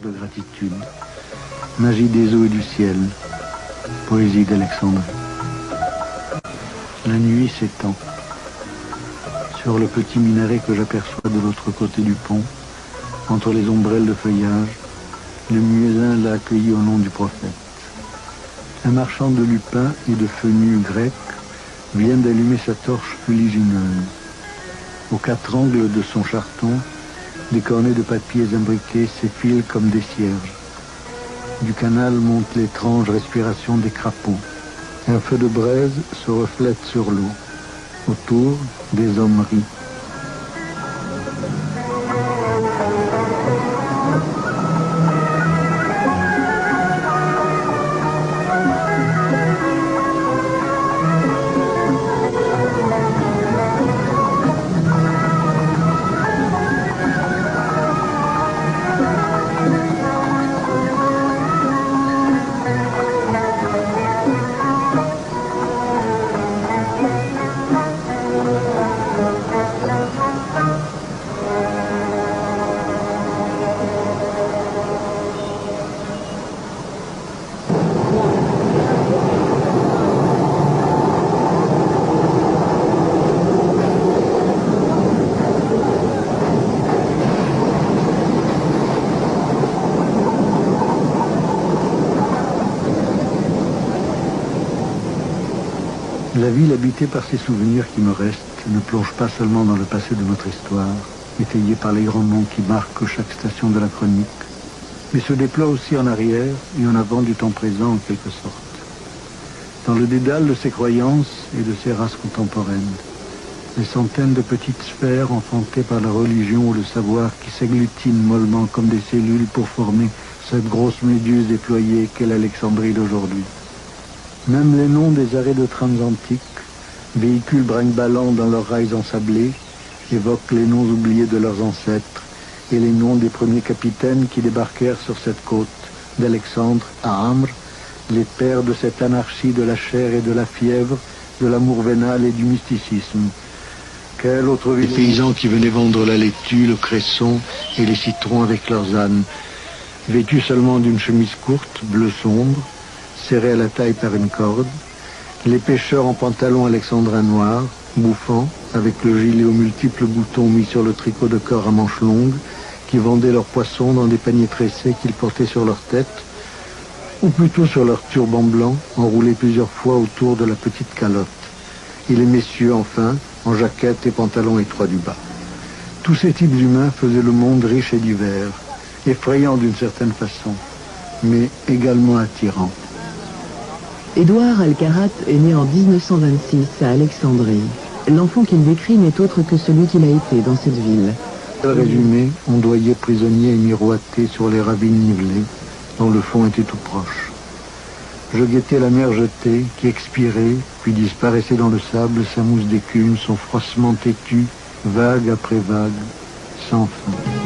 de gratitude. Magie des eaux et du ciel. Poésie d'Alexandrie. La nuit s'étend. Sur le petit minaret que j'aperçois de l'autre côté du pont, entre les ombrelles de feuillage, le muezzin l'a accueilli au nom du prophète. Un marchand de lupins et de fenus grecs vient d'allumer sa torche fuligineuse. Aux quatre angles de son charton, des cornets de papiers imbriqués s'effilent comme des cierges. Du canal monte l'étrange respiration des crapauds. Un feu de braise se reflète sur l'eau. Autour, des hommes rient. La ville habitée par ces souvenirs qui me restent ne plonge pas seulement dans le passé de notre histoire, étayé par les grands noms qui marquent chaque station de la chronique, mais se déploie aussi en arrière et en avant du temps présent en quelque sorte. Dans le dédale de ses croyances et de ses races contemporaines, les centaines de petites sphères enfantées par la religion ou le savoir qui s'agglutinent mollement comme des cellules pour former cette grosse méduse déployée qu'est l'Alexandrie d'aujourd'hui. Même les noms des arrêts de trams antiques, véhicules brinque-ballants dans leurs rails ensablés, évoquent les noms oubliés de leurs ancêtres et les noms des premiers capitaines qui débarquèrent sur cette côte, d'Alexandre à Amr, les pères de cette anarchie de la chair et de la fièvre, de l'amour vénal et du mysticisme. Quel autre ville? Les paysans qui venaient vendre la laitue, le cresson et les citrons avec leurs ânes, vêtus seulement d'une chemise courte, bleu sombre, serrés à la taille par une corde, les pêcheurs en pantalon alexandrin noir, bouffant, avec le gilet aux multiples boutons mis sur le tricot de corps à manches longues, qui vendaient leurs poissons dans des paniers tressés qu'ils portaient sur leur tête, ou plutôt sur leur turban blanc, enroulé plusieurs fois autour de la petite calotte. Et les messieurs, enfin, en jaquette et pantalons étroits du bas. Tous ces types humains faisaient le monde riche et divers, effrayant d'une certaine façon, mais également attirant. Édouard Alcarat est né en 1926 à Alexandrie. L'enfant qu'il décrit n'est autre que celui qu'il a été dans cette ville. Résumé, ondoyait prisonnier et miroité sur les ravines nivelées, dont le fond était tout proche. Je guettais la mer jetée, qui expirait, puis disparaissait dans le sable, sa mousse d'écume, son froissement têtu, vague après vague, sans fin.